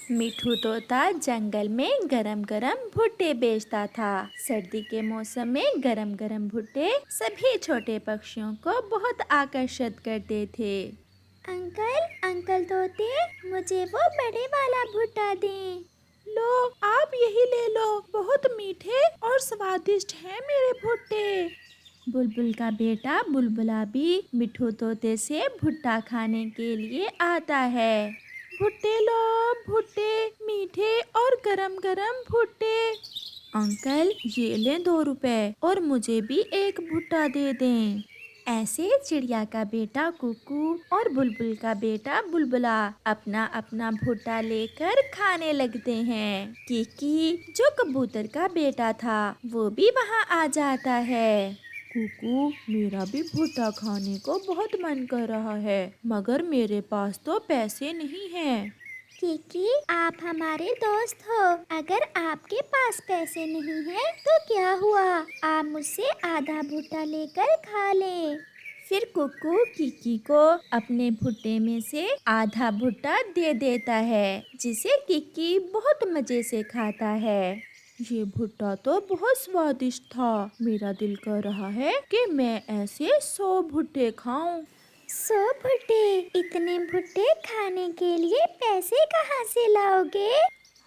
मिठू तोता जंगल में गरम गरम भुट्टे बेचता था। सर्दी के मौसम में गरम गरम भुट्टे सभी छोटे पक्षियों को बहुत आकर्षित करते थे। अंकल अंकल तोते, मुझे वो बड़े वाला भुट्टा दें। लो, आप यही ले लो, बहुत मीठे और स्वादिष्ट हैं मेरे भुट्टे। बुलबुल का बेटा बुलबुला भी मिठू तोते से भुट्टा खाने के लिए आता है। भुट्टे लो, भुट्टे, मीठे और गरम गरम भुट्टे। अंकल, ये लें 2 रुपए और मुझे भी एक भुट्टा दे दें। ऐसे चिड़िया का बेटा कुकू और बुलबुल का बेटा बुलबुला अपना अपना भुट्टा लेकर खाने लगते हैं। किकी, जो कबूतर का बेटा था, वो भी वहाँ आ जाता है। कुकू, मेरा भी भुट्टा खाने को बहुत मन कर रहा है, मगर मेरे पास तो पैसे नहीं हैं। किकी, आप हमारे दोस्त हो। अगर आपके पास पैसे नहीं हैं, तो क्या हुआ, आप मुझसे आधा भुट्टा लेकर खा लें। फिर कुकू किकी को अपने भुट्टे में से आधा भुट्टा दे देता है, जिसे किकी बहुत मजे से खाता है। ये भुट्टा तो बहुत स्वादिष्ट था। मेरा दिल कर रहा है कि मैं ऐसे 100 भुट्टे खाऊं। 100 भुट्टे? इतने भुट्टे खाने के लिए पैसे कहाँ से लाओगे?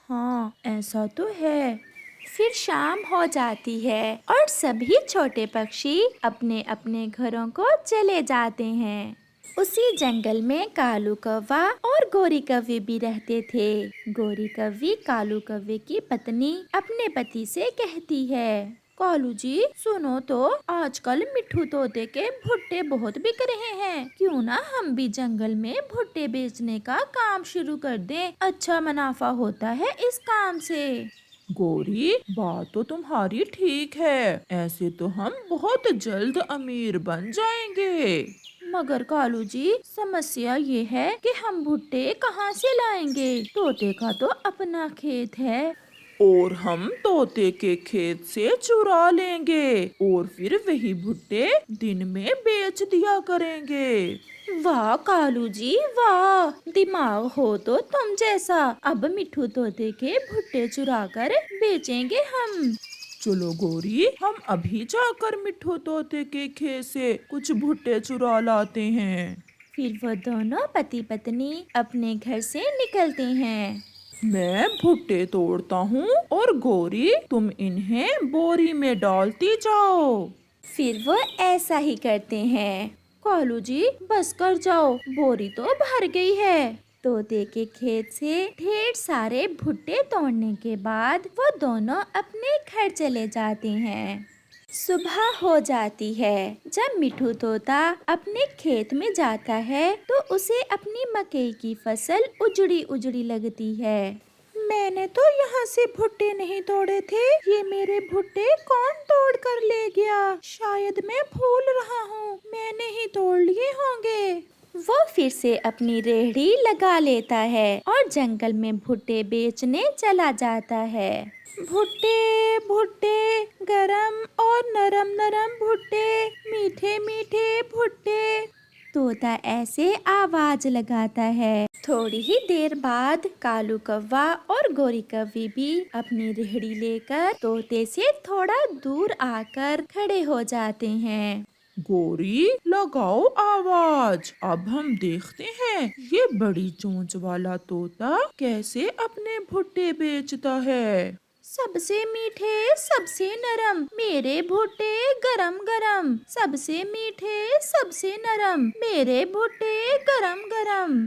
हाँ, ऐसा तो है। फिर शाम हो जाती है और सभी छोटे पक्षी अपने अपने घरों को चले जाते हैं। उसी जंगल में कालू कौवा और गोरी कौवी भी रहते थे। गोरी कौवी कालू कौवे की पत्नी अपने पति से कहती है, कालू जी सुनो तो, आजकल मिठू तोते के भुट्टे बहुत बिक रहे हैं। क्यों ना हम भी जंगल में भुट्टे बेचने का काम शुरू कर दें। अच्छा मुनाफा होता है इस काम से। गौरी, बात तो तुम्हारी ठीक है। ऐसे तो हम बहुत जल्द अमीर बन जाएंगे। मगर कालू जी, समस्या ये है कि हम भुट्टे कहाँ से लाएंगे? तोते का तो अपना खेत है। और हम तोते के खेत से चुरा लेंगे और फिर वही भुट्टे दिन में बेच दिया करेंगे। वाह कालू जी वाह, दिमाग हो तो तुम जैसा। अब मिठू तोते के भुट्टे चुरा कर बेचेंगे हम। चलो गौरी, हम अभी जाकर मिठू तोते के खेत से कुछ भुट्टे चुरा लाते हैं। फिर वो दोनों पति पत्नी अपने घर से निकलते हैं। मैं भुट्टे तोड़ता हूँ और गौरी तुम इन्हें बोरी में डालती जाओ। फिर वो ऐसा ही करते हैं। कालू जी बस कर जाओ, बोरी तो भर गई है। तोते के खेत से ढेर सारे भुट्टे तोड़ने के बाद वो दोनों अपने घर चले जाते हैं। सुबह हो जाती है। जब मिठू तोता अपने खेत में जाता है तो उसे अपनी मकई की फसल उजड़ी उजड़ी लगती है। मैंने तो यहाँ से भुट्टे नहीं तोड़े थे, ये मेरे भुट्टे कौन तोड़ कर ले गया? शायद मैं भूल रहा हूँ, मैंने ही तोड़ लिए होंगे। वो फिर से अपनी रेहड़ी लगा लेता है और जंगल में भुट्टे बेचने चला जाता है। भुट्टे भुट्टे, गरम और नरम नरम भुट्टे, मीठे मीठे भुट्टे, तोता ऐसे आवाज लगाता है। थोड़ी ही देर बाद कालू कौवा और गोरी कौवी भी अपनी रेहड़ी लेकर तोते से थोड़ा दूर आकर खड़े हो जाते हैं। गौरी, लगाओ आवाज। अब हम देखते हैं ये बड़ी चोंच वाला तोता कैसे अपने भुट्टे बेचता है। सबसे मीठे सबसे नरम मेरे भुट्टे गरम गरम, सबसे मीठे सबसे नरम मेरे भुट्टे गरम गरम।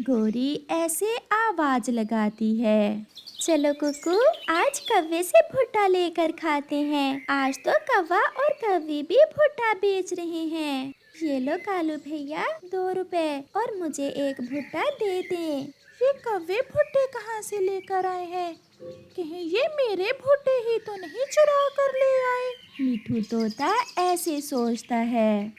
गोरी ऐसे आवाज लगाती है। चलो कुकू, आज कौवे से भुट्टा लेकर खाते हैं। आज तो कौवा और कौवी भी भुट्टा बेच रहे हैं। ये लो कालू भैया, 2 रुपए और मुझे एक भुट्टा दे दें। ये कौवे भुट्टे कहाँ से लेकर आए हैं? कहीं ये मेरे भुट्टे ही तो नहीं चुरा कर ले आए? मिठू तोता ऐसे सोचता है।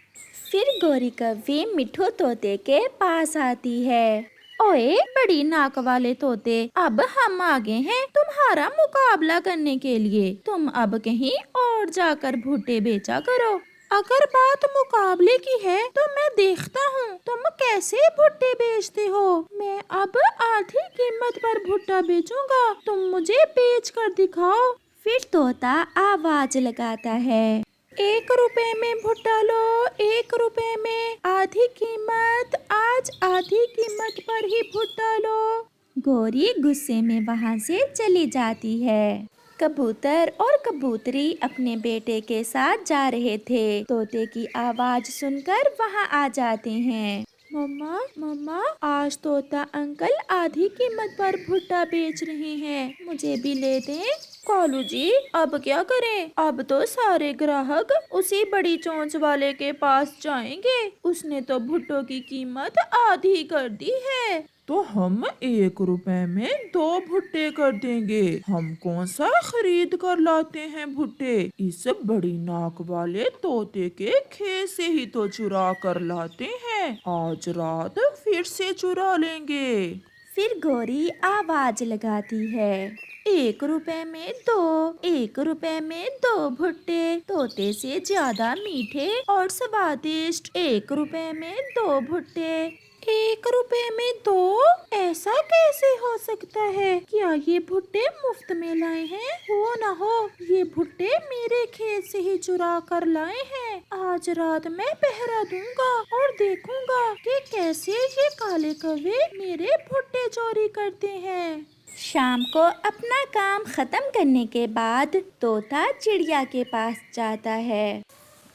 फिर गोरी कौवी मिठू तोते के पास आती है। ओए बड़ी नाक वाले तोते, अब हम आगे हैं तुम्हारा मुकाबला करने के लिए। तुम अब कहीं और जाकर भुट्टे बेचा करो। अगर बात मुकाबले की है तो मैं देखता हूँ तुम कैसे भुट्टे बेचते हो? मैं अब आधी कीमत पर भुट्टा बेचूंगा, तुम मुझे बेच कर दिखाओ। फिर तोता आवाज लगाता है, 1 रुपए में भुट्टा लो, 1 रुपए में आधी कीमत, आज आधी कीमत पर ही भुट्टा लो। गोरी गुस्से में वहाँ से चली जाती है। कबूतर और कबूतरी अपने बेटे के साथ जा रहे थे। तोते की आवाज सुनकर वहाँ आ जाते हैं। मम्मा मम्मा, आज तोता अंकल आधी कीमत पर भुट्टा बेच रहे हैं, मुझे भी ले दें। कालू जी, अब क्या करें? अब तो सारे ग्राहक उसी बड़ी चोंच वाले के पास जाएंगे, उसने तो भुट्टों की कीमत आधी कर दी है। तो हम 1 रुपए में 2 भुट्टे कर देंगे। हम कौन सा खरीद कर लाते हैं भुट्टे, इस बड़ी नाक वाले तोते के खेत से ही तो चुरा कर लाते हैं। आज रात फिर से चुरा लेंगे। फिर गोरी आवाज लगाती है, 1 रुपए में 2, 1 रुपए में 2 भुट्टे, तोते से ज्यादा मीठे और स्वादिष्ट। 1 रुपए में 2 भुट्टे, 1 रुपए में 2? ऐसा कैसे हो सकता है? क्या ये भुट्टे मुफ्त में लाए हैं? हो ना हो ये भुट्टे मेरे खेत से ही चुरा कर लाए हैं। आज रात मैं पहरा दूंगा और देखूंगा कि कैसे ये काले कौवे मेरे भुट्टे चोरी करते हैं। शाम को अपना काम खत्म करने के बाद तोता चिड़िया के पास जाता है।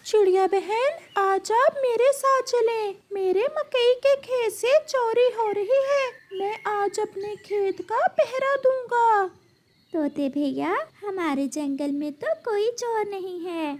चिड़िया बहन, आज आप मेरे साथ चलें, मेरे मकई के खेत से चोरी हो रही है, मैं आज अपने खेत का पहरा दूंगा। तोते भैया, हमारे जंगल में तो कोई चोर नहीं है।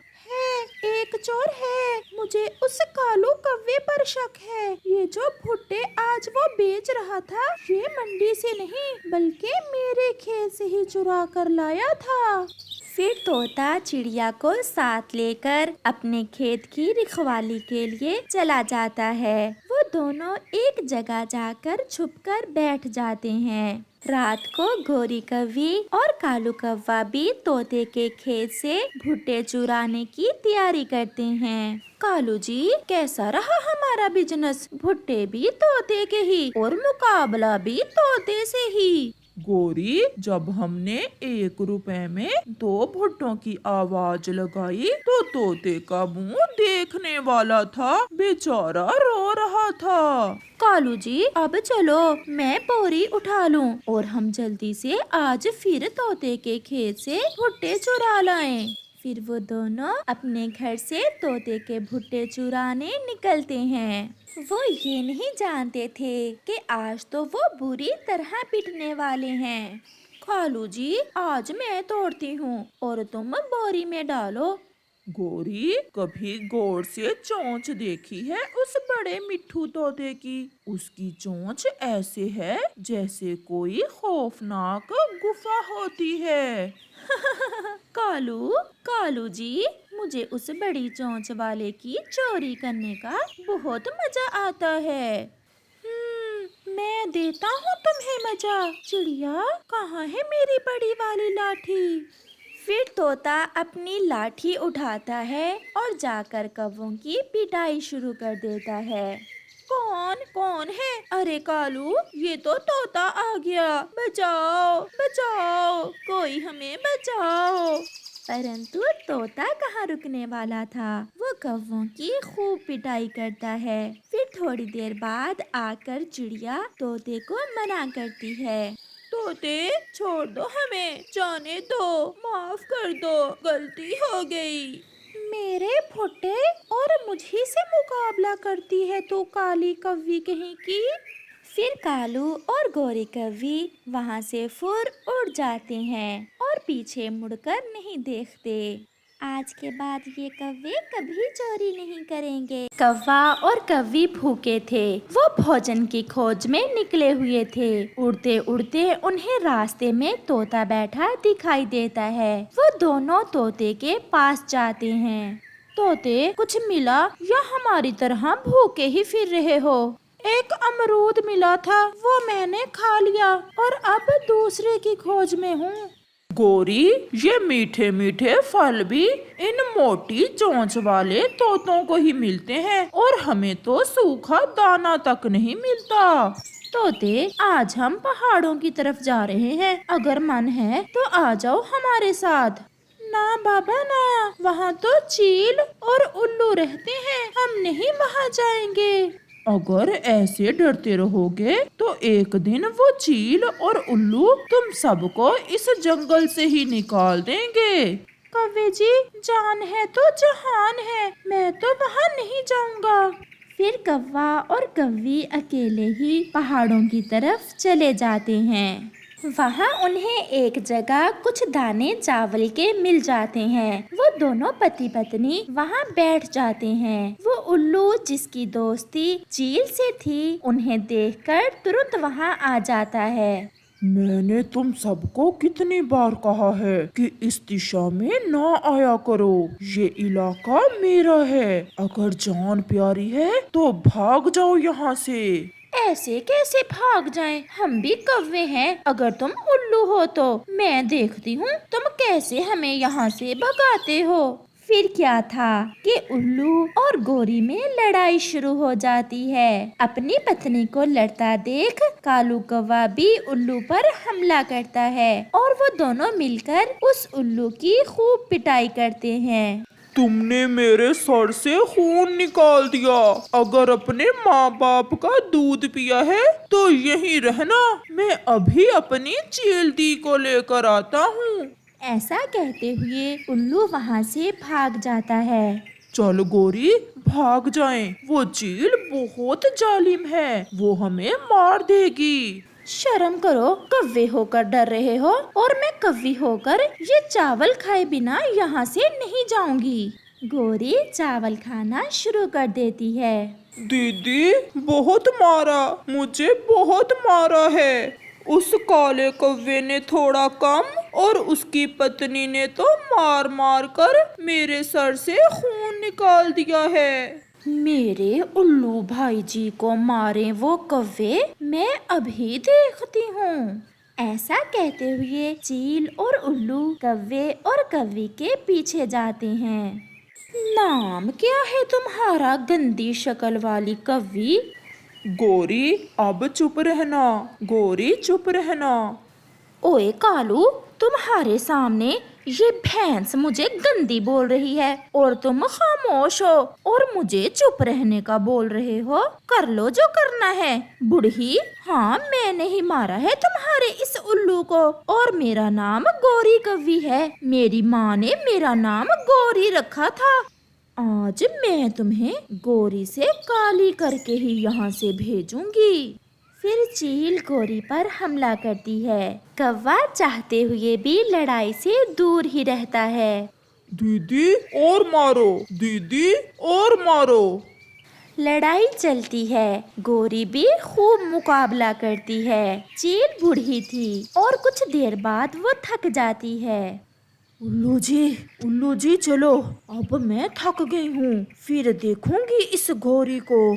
एक चोर है, मुझे उस कालू कौवे पर शक है। ये जो भुट्टे आज वो बेच रहा था, ये मंडी से नहीं बल्कि मेरे खेत से ही चुरा कर लाया था। फिर तोता चिड़िया को साथ लेकर अपने खेत की रखवाली के लिए चला जाता है। वो दोनों एक जगह जाकर छुपकर बैठ जाते हैं। रात को गोरी कौवी और कालू कौवा भी तोते के खेत से भुट्टे चुराने की तैयारी करते हैं। कालू जी, कैसा रहा हमारा बिजनेस? भुट्टे भी तोते के ही और मुकाबला भी तोते से ही। गोरी, जब हमने 1 रुपए में 2 भुट्टों की आवाज लगाई तो तोते का मुंह देखने वाला था, बेचारा रो रहा था। कालू जी, अब चलो मैं बोरी उठा लूं और हम जल्दी से आज फिर तोते के खेत से भुट्टे चुरा लाएं। फिर वो दोनों अपने घर से तोते के भुट्टे चुराने निकलते हैं। वो ये नहीं जानते थे कि आज तो वो बुरी तरह पिटने वाले हैं। कालू जी, आज मैं तोड़ती हूँ और तुम बोरी में डालो। गोरी, कभी गौर से चोंच देखी है उस बड़े मिट्ठू तोते की? उसकी चोंच ऐसे है जैसे कोई खौफनाक गुफा होती है। कालू जी, मुझे उस बड़ी चोंच वाले की चोरी करने का बहुत मजा आता है। मैं देता हूँ तुम्हें मजा। चिड़िया, कहाँ है मेरी बड़ी वाली लाठी? फिर तोता अपनी लाठी उठाता है और जाकर कौवों की पिटाई शुरू कर देता है। कौन है? अरे कालू, ये तो तोता आ गया, बचाओ बचाओ, कोई हमें बचाओ। परंतु तोता कहाँ रुकने वाला था, वो कौवों की खूब पिटाई करता है। फिर थोड़ी देर बाद आकर चिड़िया तोते को मना करती है। तोते, छोड़ दो हमें, जाने दो, माफ कर दो, गलती हो गई। मेरे भुट्टे और मुझी से मुकाबला करती है तू, काली कौवी कहीं की। फिर कालू और गोरी कौवी वहाँ से फुर उड़ जाते हैं और पीछे मुड़कर नहीं देखते। आज के बाद ये कौवे कभी चोरी नहीं करेंगे। कौवा और कौवी भूखे थे, वो भोजन की खोज में निकले हुए थे। उड़ते उड़ते उन्हें रास्ते में तोता बैठा दिखाई देता है। वो दोनों तोते के पास जाते हैं। तोते, कुछ मिला या हमारी तरह भूखे ही फिर रहे हो? एक अमरूद मिला था, वो मैंने खा लिया और अब दूसरे की खोज में हूँ। गोरी, ये मीठे मीठे फल भी इन मोटी चोंच वाले तोतों को ही मिलते हैं और हमें तो सूखा दाना तक नहीं मिलता। तोते, आज हम पहाड़ों की तरफ जा रहे हैं, अगर मन है तो आ जाओ हमारे साथ। ना बाबा ना, वहाँ तो चील और उल्लू रहते हैं, हम नहीं वहाँ जाएंगे। अगर ऐसे डरते रहोगे तो एक दिन वो चील और उल्लू तुम सबको इस जंगल से ही निकाल देंगे। कौवे जी, जान है तो जहान है, मैं तो वहाँ नहीं जाऊंगा। फिर कौवा और कौवी अकेले ही पहाड़ों की तरफ चले जाते हैं। वहाँ उन्हें एक जगह कुछ दाने चावल के मिल जाते हैं। वो दोनों पति पत्नी वहाँ बैठ जाते हैं। वो उल्लू, जिसकी दोस्ती चील से थी, उन्हें देखकर तुरंत वहाँ आ जाता है। मैंने तुम सबको कितनी बार कहा है कि इस दिशा में ना आया करो, ये इलाका मेरा है। अगर जान प्यारी है तो भाग जाओ यहाँ से। ऐसे कैसे भाग जाएं? हम भी कौवे हैं, अगर तुम उल्लू हो तो मैं देखती हूँ तुम कैसे हमें यहाँ से भगाते हो। फिर क्या था कि उल्लू और गोरी में लड़ाई शुरू हो जाती है। अपनी पत्नी को लड़ता देख कालू कौवा भी उल्लू पर हमला करता है और वो दोनों मिलकर उस उल्लू की खूब पिटाई करते हैं। तुमने मेरे सर से खून निकाल दिया। अगर अपने माँ बाप का दूध पिया है तो यहीं रहना, मैं अभी अपनी चील दी को लेकर आता हूँ। ऐसा कहते हुए उल्लू वहाँ से भाग जाता है। चल गोरी, भाग जाएं। वो चील बहुत जालिम है, वो हमें मार देगी। शर्म करो, कौवे होकर डर रहे हो और मैं कौवी होकर ये चावल खाए बिना यहाँ से नहीं जाऊंगी। गोरी चावल खाना शुरू कर देती है। दीदी, बहुत मारा, मुझे बहुत मारा है। उस काले कौवे ने थोड़ा कम और उसकी पत्नी ने तो मार मार कर मेरे सर से खून निकाल दिया है। मेरे उल्लू भाई जी को मारे वो कौवे, मैं अभी देखती हूँ। ऐसा कहते हुए चील और उल्लू कौवे और कौवी के पीछे जाते हैं। नाम क्या है तुम्हारा, गंदी शक्ल वाली कौवी? गोरी, अब चुप रहना। गोरी, चुप रहना। ओए कालू, तुम्हारे सामने ये भैंस मुझे गंदी बोल रही है और तुम खामोश हो और मुझे चुप रहने का बोल रहे हो। कर लो जो करना है। बूढ़ी, हाँ, मैंने ही मारा है तुम्हारे इस उल्लू को और मेरा नाम गोरी कौवी है। मेरी माँ ने मेरा नाम गोरी रखा था। आज मैं तुम्हें गोरी से काली करके ही यहाँ से भेजूंगी। फिर चील गोरी पर हमला करती है। कौवा चाहते हुए भी लड़ाई से दूर ही रहता है। दीदी और मारो, दीदी और मारो। लड़ाई चलती है। गोरी भी खूब मुकाबला करती है। चील बूढ़ी थी और कुछ देर बाद वो थक जाती है। उल्लू जी चलो, अब मैं थक गई हूँ, फिर देखूंगी इस गोरी को।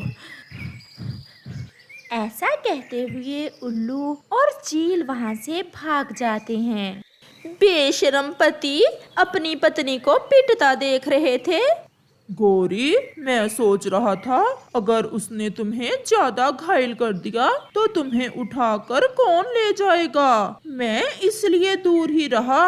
ऐसा कहते हुए उल्लू और चील वहाँ से भाग जाते हैं। बेशरम पति अपनी पत्नी को पिटता देख रहे थे। गोरी, मैं सोच रहा था अगर उसने तुम्हें ज्यादा घायल कर दिया तो तुम्हें उठाकर कौन ले जाएगा। मैं इसलिए दूर ही रहा।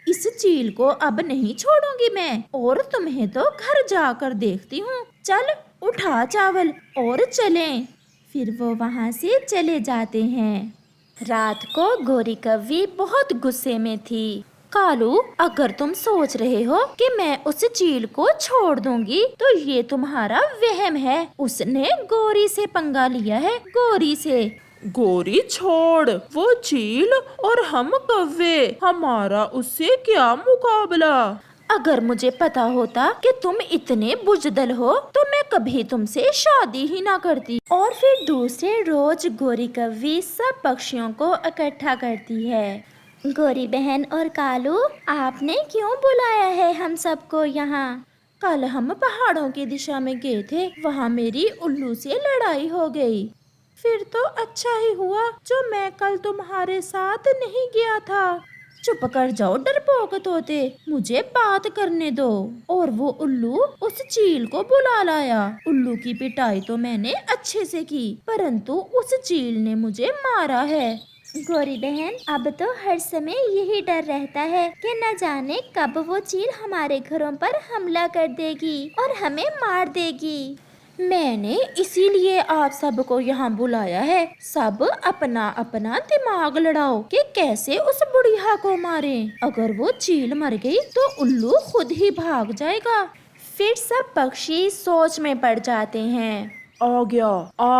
इस चील को अब नहीं छोड़ूंगी मैं, और तुम्हें तो घर जाकर देखती हूँ। चल उठा चावल और चलें। फिर वो वहाँ से चले जाते हैं। रात को गोरी कौवी बहुत गुस्से में थी। कालू, अगर तुम सोच रहे हो कि मैं उस चील को छोड़ दूंगी तो ये तुम्हारा वहम है। उसने गोरी से पंगा लिया है, गोरी से। गोरी छोड़, वो चील और हम कौवे, हमारा उससे क्या मुकाबला। अगर मुझे पता होता कि तुम इतने बुजदल हो तो मैं कभी तुमसे शादी ही ना करती। और फिर दूसरे रोज गोरी कौवी सब पक्षियों को इकट्ठा करती है। गोरी बहन और कालू, आपने क्यों बुलाया है हम सबको यहाँ? कल हम पहाड़ों की दिशा में गए थे, वहाँ मेरी उल्लू से लड़ाई हो गई। फिर तो अच्छा ही हुआ जो मैं कल तुम्हारे साथ नहीं गया था। चुप कर जाओ डरपोक तोते, मुझे बात करने दो। और वो उल्लू उस चील को बुला लाया। उल्लू की पिटाई तो मैंने अच्छे से की, परंतु उस चील ने मुझे मारा है। गौरी बहन, अब तो हर समय यही डर रहता है कि न जाने कब वो चील हमारे घरों पर हमला कर देगी और हमें मार देगी। मैंने इसीलिए आप सबको यहाँ बुलाया है। सब अपना अपना दिमाग लड़ाओ कि कैसे उस बुढ़िया को मारें। अगर वो चील मर गई तो उल्लू खुद ही भाग जाएगा। फिर सब पक्षी सोच में पड़ जाते हैं। आ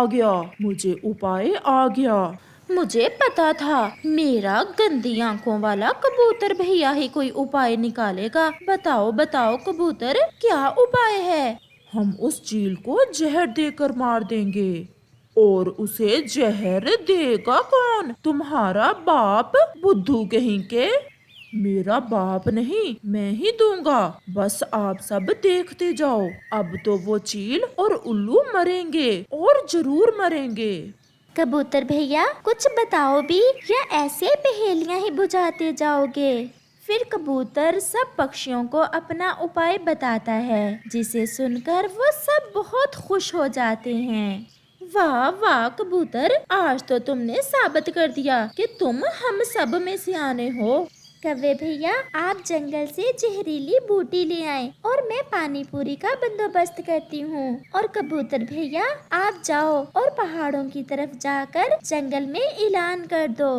गया, मुझे उपाय आ गया। मुझे पता था मेरा गंदी आंखों वाला कबूतर भैया ही कोई उपाय निकालेगा। बताओ बताओ कबूतर, क्या उपाय है? हम उस चील को जहर देकर मार देंगे। और उसे जहर देगा कौन? तुम्हारा बाप बुद्धू कहीं के। मेरा बाप नहीं, मैं ही दूंगा। बस आप सब देखते जाओ। अब तो वो चील और उल्लू मरेंगे, और जरूर मरेंगे। कबूतर भैया, कुछ बताओ भी, या ऐसे पहेलियां ही बुझाते जाओगे? फिर कबूतर सब पक्षियों को अपना उपाय बताता है, जिसे सुनकर वो सब बहुत खुश हो जाते हैं। वाह वाह कबूतर, आज तो तुमने साबित कर दिया कि तुम हम सब में सियाने हो। कव्वे भैया, आप जंगल से जहरीली बूटी ले आए और मैं पानी पूरी का बंदोबस्त करती हूँ। और कबूतर भैया, आप जाओ और पहाड़ों की तरफ जाकर जंगल में ऐलान कर दो।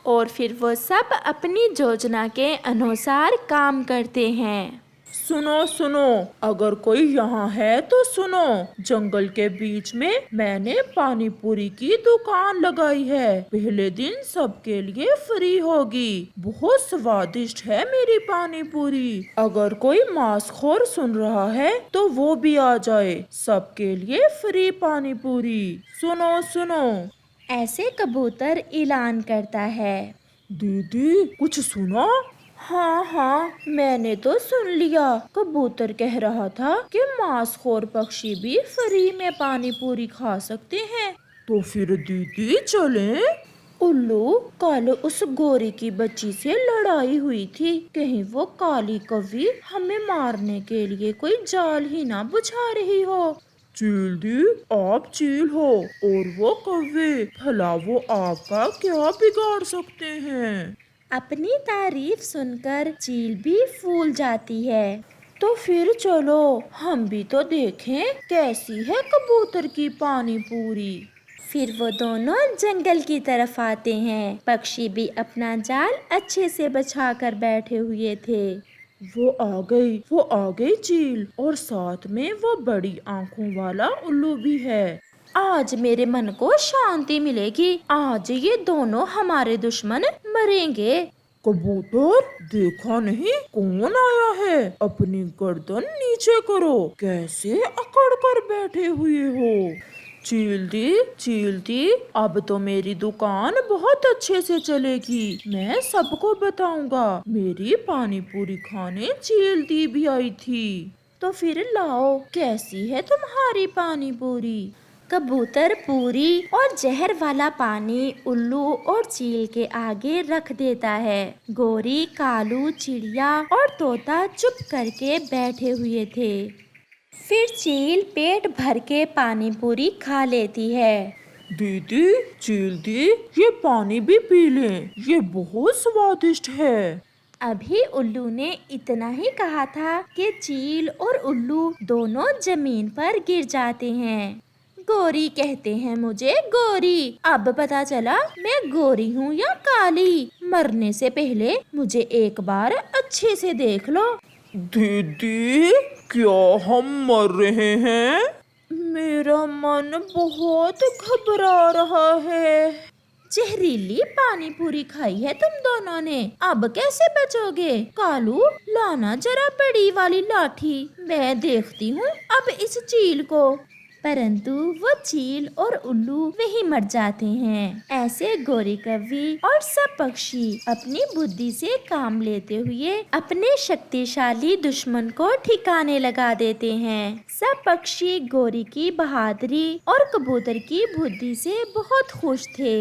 और फिर वो सब अपनी योजना के अनुसार काम करते हैं। सुनो, अगर कोई यहाँ है तो सुनो। जंगल के बीच में मैंने पानी पूरी की दुकान लगाई है। पहले दिन सबके लिए फ्री होगी। बहुत स्वादिष्ट है मेरी पानी पूरी। अगर कोई मांसखोर सुन रहा है तो वो भी आ जाए। सबके लिए फ्री पानी पूरी। सुनो। ऐसे कबूतर ऐलान करता है। दीदी, कुछ सुना? हाँ, मैंने तो सुन लिया। कबूतर कह रहा था कि मांसखोर पक्षी भी फ्री में पानी पूरी खा सकते हैं। तो फिर दीदी चलें? उल्लू, कल उस गोरी की बच्ची से लड़ाई हुई थी। कहीं वो काली कौवी हमें मारने के लिए कोई जाल ही ना बिछा रही हो। चील दी, आप चील हो और वो कौवे, भला वो आपका क्या बिगाड़ सकते हैं? अपनी तारीफ सुनकर चील भी फूल जाती है। तो फिर चलो हम भी तो देखें कैसी है कबूतर की पानी पूरी। फिर वो दोनों जंगल की तरफ आते हैं। पक्षी भी अपना जाल अच्छे से बिछा कर बैठे हुए थे। वो आ गई चील, और साथ में वो बड़ी आंखों वाला उल्लू भी है। आज मेरे मन को शांति मिलेगी। आज ये दोनों हमारे दुश्मन मरेंगे। कबूतर, देखा नहीं कौन आया है? अपनी गर्दन नीचे करो, कैसे अकड़ कर बैठे हुए हो। चील दी, अब तो मेरी दुकान बहुत अच्छे से चलेगी। मैं सबको बताऊंगा मेरी पानी पूरी खाने चील दी भी आई थी। तो फिर लाओ, कैसी है तुम्हारी पानी पूरी? कबूतर पूरी और जहर वाला पानी उल्लू और चील के आगे रख देता है। गोरी, कालू, चिड़िया और तोता चुप करके बैठे हुए थे। फिर चील पेट भर के पानी पूरी खा लेती है। दीदी, चील दी, ये पानी भी पी लें, ये बहुत स्वादिष्ट है। अभी उल्लू ने इतना ही कहा था कि चील और उल्लू दोनों जमीन पर गिर जाते हैं। गोरी कहते हैं मुझे गोरी। अब पता चला मैं गोरी हूँ या काली। मरने से पहले मुझे एक बार अच्छे से देख लो। दीदी, क्या हम मर रहे हैं? मेरा मन बहुत घबरा रहा है। जहरीली पानी पूरी खाई है तुम दोनों ने, अब कैसे बचोगे? कालू, लाना जरा बड़ी वाली लाठी, मैं देखती हूँ अब इस चील को। परंतु वो चील और उल्लू वहीं मर जाते हैं। ऐसे गोरी कौवी और सब पक्षी अपनी बुद्धि से काम लेते हुए अपने शक्तिशाली दुश्मन को ठिकाने लगा देते हैं। सब पक्षी गोरी की बहादुरी और कबूतर की बुद्धि से बहुत खुश थे।